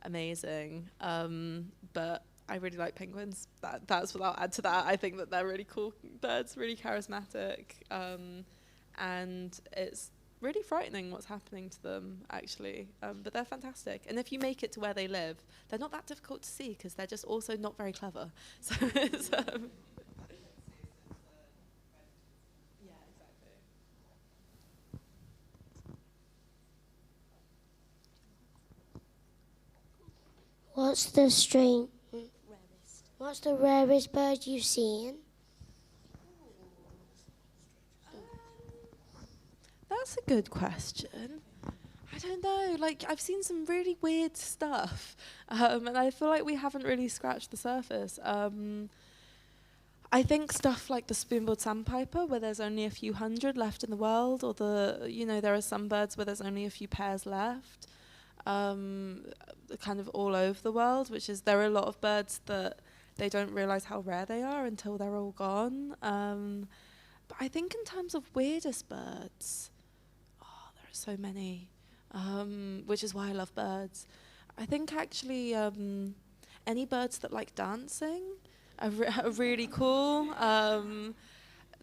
amazing. But I really like penguins. That's what I'll add to that. I think that they're really cool birds, really charismatic. And it's really frightening what's happening to them, actually. But they're fantastic. And if you make it to where they live, they're not that difficult to see because they're just also not very clever. So it's... What's the rarest bird you've seen? That's a good question. I don't know. Like, I've seen some really weird stuff, and I feel like we haven't really scratched the surface. I think stuff like the spoon-billed sandpiper, where there's only a few hundred left in the world, or there are some birds where there's only a few pairs left. Kind of all over the world, which is there are a lot of birds that they don't realize how rare they are until they're all gone. But I think in terms of weirdest birds, there are so many, which is why I love birds. I think actually any birds that like dancing are really cool.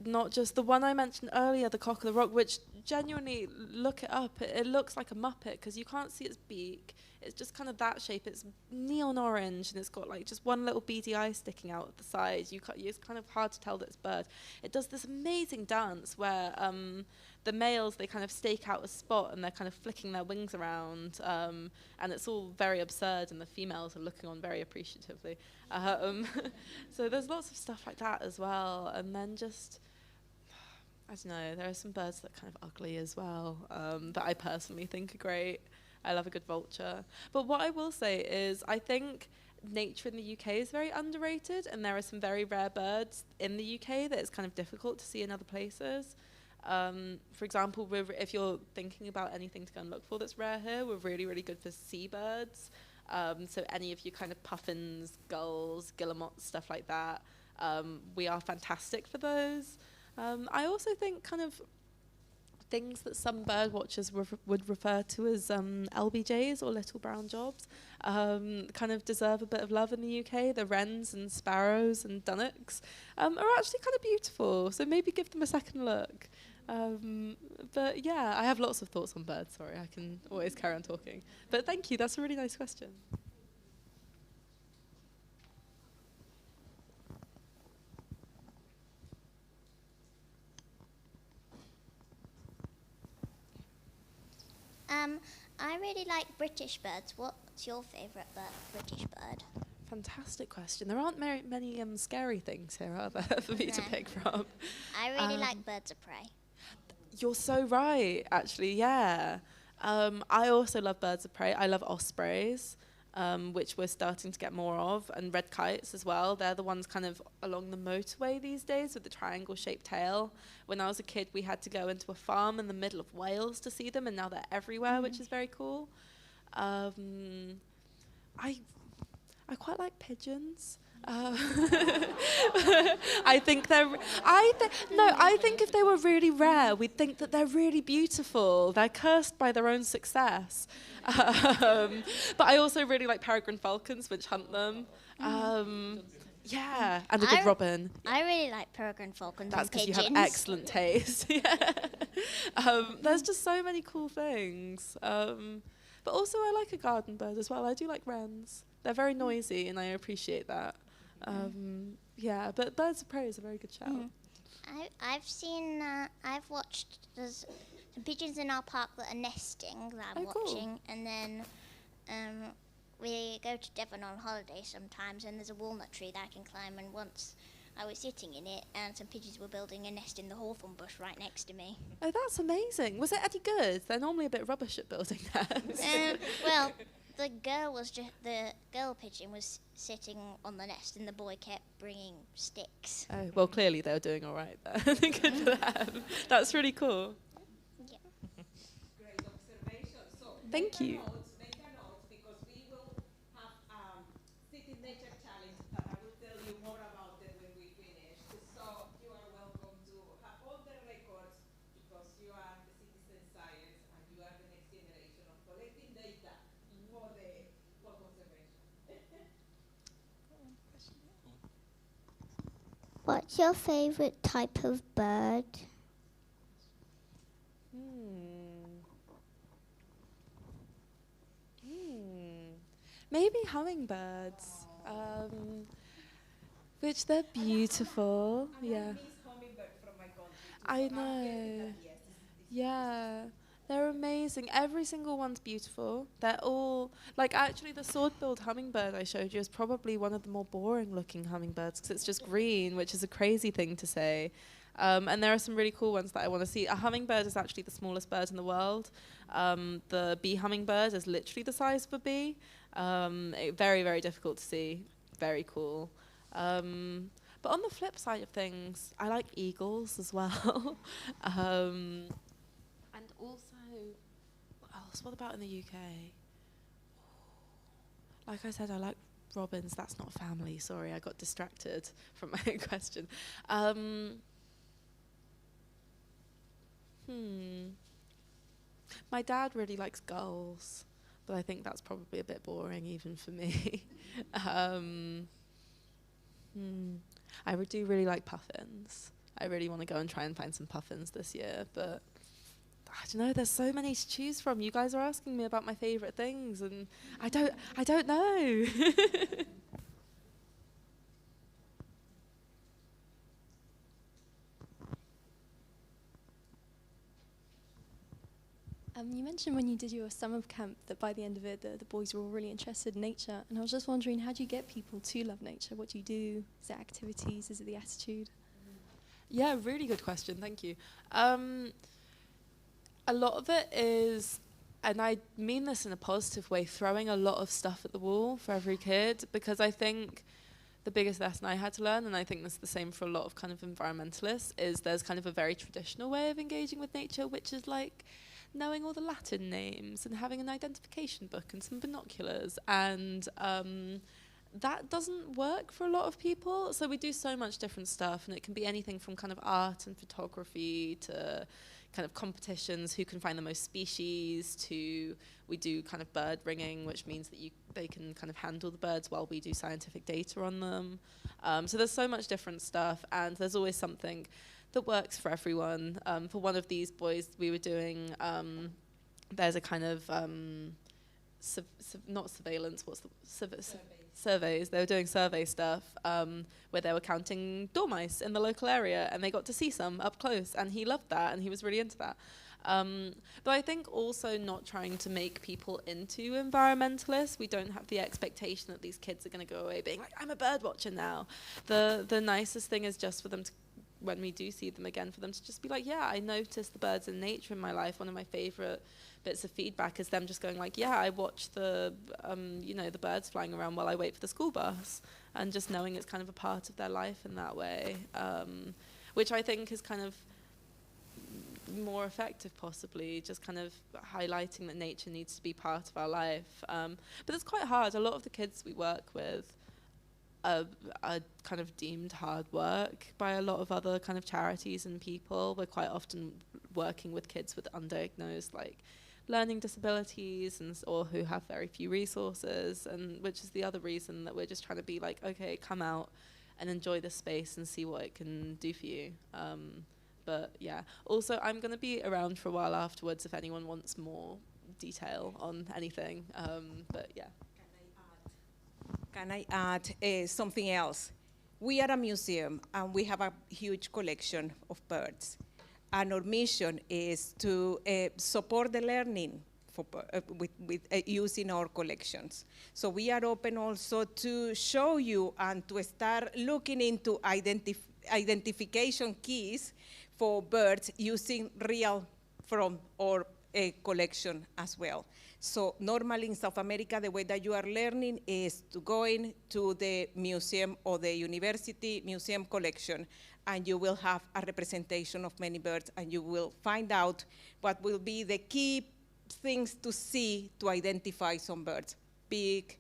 Not just the one I mentioned earlier, the cock of the rock, which genuinely, look it up. It looks like a muppet because you can't see its beak. It's just kind of that shape. It's neon orange and it's got like just one little beady eye sticking out at the side. It's kind of hard to tell that it's a bird. It does this amazing dance where the males, they kind of stake out a spot and they're kind of flicking their wings around, and it's all very absurd, and the females are looking on very appreciatively. So there's lots of stuff like that as well. And then just, I don't know, there are some birds that are kind of ugly as well, that I personally think are great. I love a good vulture. But what I will say is I think nature in the UK is very underrated, and there are some very rare birds in the UK that it's kind of difficult to see in other places. For example, if you're thinking about anything to go and look for that's rare here, we're really, really good for seabirds. So any of your kind of puffins, gulls, guillemots, stuff like that, we are fantastic for those. I also think kind of things that some bird watchers would refer to as LBJs, or little brown jobs, kind of deserve a bit of love in the UK. The wrens and sparrows and dunnocks are actually kind of beautiful, so maybe give them a second look. But yeah, I have lots of thoughts on birds. Sorry, I can always carry on talking. But thank you, that's a really nice question. I really like British birds. What's your favourite British bird? Fantastic question. There aren't many scary things here, are there, for me to pick from? I really like birds of prey. You're so right, actually, yeah. I also love birds of prey. I love ospreys, which we're starting to get more of, and red kites as well. They're the ones kind of along the motorway these days with the triangle-shaped tail. When I was a kid, we had to go into a farm in the middle of Wales to see them, and now they're everywhere, which is very cool. I quite like pigeons. I think I think if they were really rare, we'd think that they're really beautiful. They're cursed by their own success. But I also really like peregrine falcons, which hunt them. Yeah, and a good robin. I really like peregrine falcons. That's because you have excellent taste. There's just so many cool things. But also I like a garden bird as well. I do like wrens. They're very noisy, and I appreciate that. Yeah, but birds of prey is a very good shout. I've watched, there's some pigeons in our park that are nesting that I'm watching, and then we go to Devon on holiday sometimes, and there's a walnut tree that I can climb, and once I was sitting in it, and some pigeons were building a nest in the hawthorn bush right next to me. Oh, that's amazing. Was it any good? They're normally a bit rubbish at building nests. Well, the girl pigeon was sitting on the nest, and the boy kept bringing sticks. Oh, well, clearly they're doing all right there. Good for them. That's really cool. Yeah. Great observation. So thank you. Make a note, because we will have City Nature Challenge that I will tell you more about it when we finish. So you are welcome to have all the records, because you are the citizen science and you are the next generation of collecting data for conservation. What's your favourite type of bird? Maybe hummingbirds, which they're beautiful. Yeah, I know. Yeah, they're amazing. Every single one's beautiful. They're all, like, actually the sword-billed hummingbird I showed you is probably one of the more boring-looking hummingbirds, because it's just green, which is a crazy thing to say. And there are some really cool ones that I want to see. A hummingbird is actually the smallest bird in the world. The bee hummingbird is literally the size of a bee. Very, very difficult to see. Very cool. But on the flip side of things, I like eagles as well. And also, what else? What about in the UK? Like I said, I like robins. That's not family. Sorry, I got distracted from my own question. My dad really likes gulls, but I think that's probably a bit boring even for me. I do really like puffins. I really want to go and try and find some puffins this year, but I don't know, there's so many to choose from. You guys are asking me about my favourite things, and I don't know. You mentioned when you did your summer camp that by the end of it, the boys were all really interested in nature. And I was just wondering, how do you get people to love nature? What do you do? Is it activities? Is it the attitude? Yeah, really good question. Thank you. A lot of it is, and I mean this in a positive way, throwing a lot of stuff at the wall for every kid, because I think the biggest lesson I had to learn, and I think this is the same for a lot of kind of environmentalists, is there's kind of a very traditional way of engaging with nature, which is like knowing all the Latin names and having an identification book and some binoculars, and that doesn't work for a lot of people. So we do so much different stuff, and it can be anything from kind of art and photography to kind of competitions, who can find the most species, to we do kind of bird ringing, which means that they can kind of handle the birds while we do scientific data on them. So there's so much different stuff, and there's always something that works for everyone. For one of these boys we were doing, there's a kind of not surveillance, surveys. They were doing survey stuff where they were counting dormice in the local area, and they got to see some up close, and he loved that, and he was really into that. But I think also not trying to make people into environmentalists. We don't have the expectation that these kids are going to go away being like, I'm a bird watcher now. The nicest thing is just for them to, when we do see them again, for them to just be like, yeah, I noticed the birds in nature in my life. One of my favorite bits of feedback is them just going like, yeah, I watch the the birds flying around while I wait for the school bus, and just knowing it's kind of a part of their life in that way, which I think is kind of more effective, possibly, just kind of highlighting that nature needs to be part of our life. But it's quite hard. A lot of the kids we work with are kind of deemed hard work by a lot of other kind of charities and people. We're quite often working with kids with undiagnosed learning disabilities or who have very few resources, and which is the other reason that we're just trying to be like, okay, come out and enjoy this space and see what it can do for you. But yeah, also I'm going to be around for a while afterwards if anyone wants more detail on anything. But yeah. Can I add something else? We are a museum and we have a huge collection of birds. And our mission is to support the learning with using our collections. So we are open also to show you and to start looking into identification keys for birds using real from our collection as well. So normally in South America, the way that you are learning is to going to the museum or the university museum collection, and you will have a representation of many birds, and you will find out what will be the key things to see to identify some birds. Beak,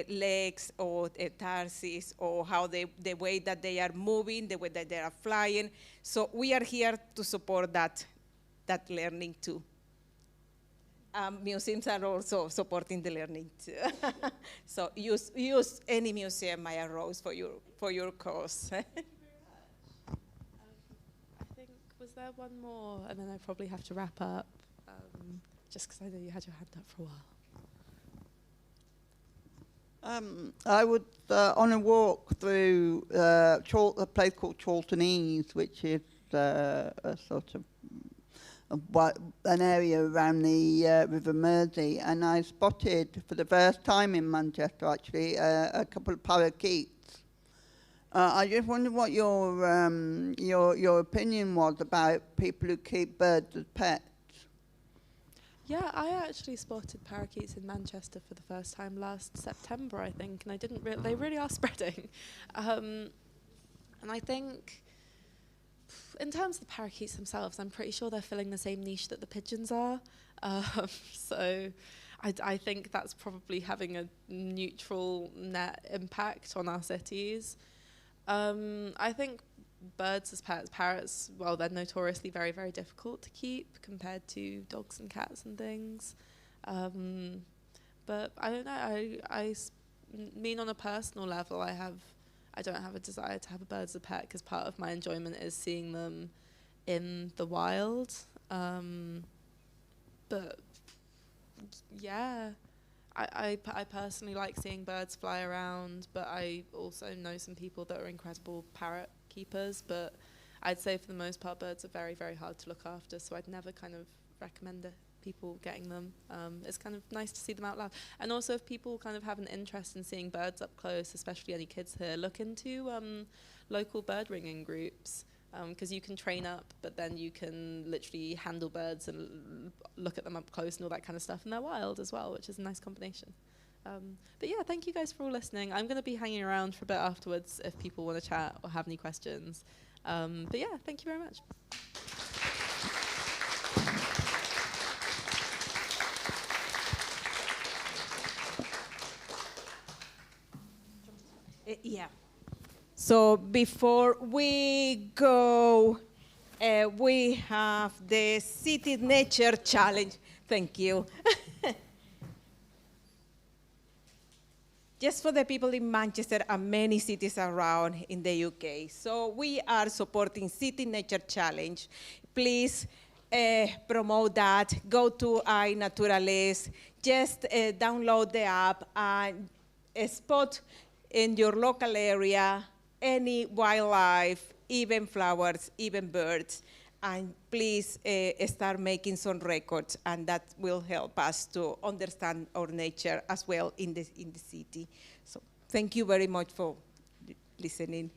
legs, or tarsus, or how the way that they are moving, the way that they are flying. So we are here to support that learning too. Museums are also supporting the learning too. So use any museum, Mya-Rose, for your course. I think, was there one more? And then I probably have to wrap up, just because I know you had your hand up for a while. I would, on a walk through a place called Chaltonese, which is a sort of an area around the River Mersey, and I spotted for the first time in Manchester actually a couple of parakeets. I just wondered what your opinion was about people who keep birds as pets. Yeah, I actually spotted parakeets in Manchester for the first time last September, I think, and I didn't. They really are spreading, and I think, in terms of the parakeets themselves, I'm pretty sure they're filling the same niche that the pigeons are. So, I think that's probably having a neutral net impact on our cities. I think birds as pets, parrots, well, they're notoriously very, very difficult to keep compared to dogs and cats and things. But I don't know, I mean, on a personal level, I don't have a desire to have a bird as a pet, because part of my enjoyment is seeing them in the wild. But yeah, I personally like seeing birds fly around, but I also know some people that are incredible parrot keepers, but I'd say for the most part birds are very, very hard to look after, so I'd never kind of recommend people getting them. It's kind of nice to see them out loud. And also, if people kind of have an interest in seeing birds up close, especially any kids here, look into local bird ringing groups, because you can train up, but then you can literally handle birds and look at them up close and all that kind of stuff, and they're wild as well, which is a nice combination. But yeah, thank you guys for all listening. I'm going to be hanging around for a bit afterwards if people want to chat or have any questions. But yeah, thank you very much. Yeah. So before we go we have the City Nature Challenge. Thank you. Just for the people in Manchester and many cities around in the UK. So we are supporting City Nature Challenge. Please promote that. Go to iNaturalist. Just download the app and spot in your local area any wildlife, even flowers, even birds. And please start making some records, and that will help us to understand our nature as well in the city. So thank you very much for listening.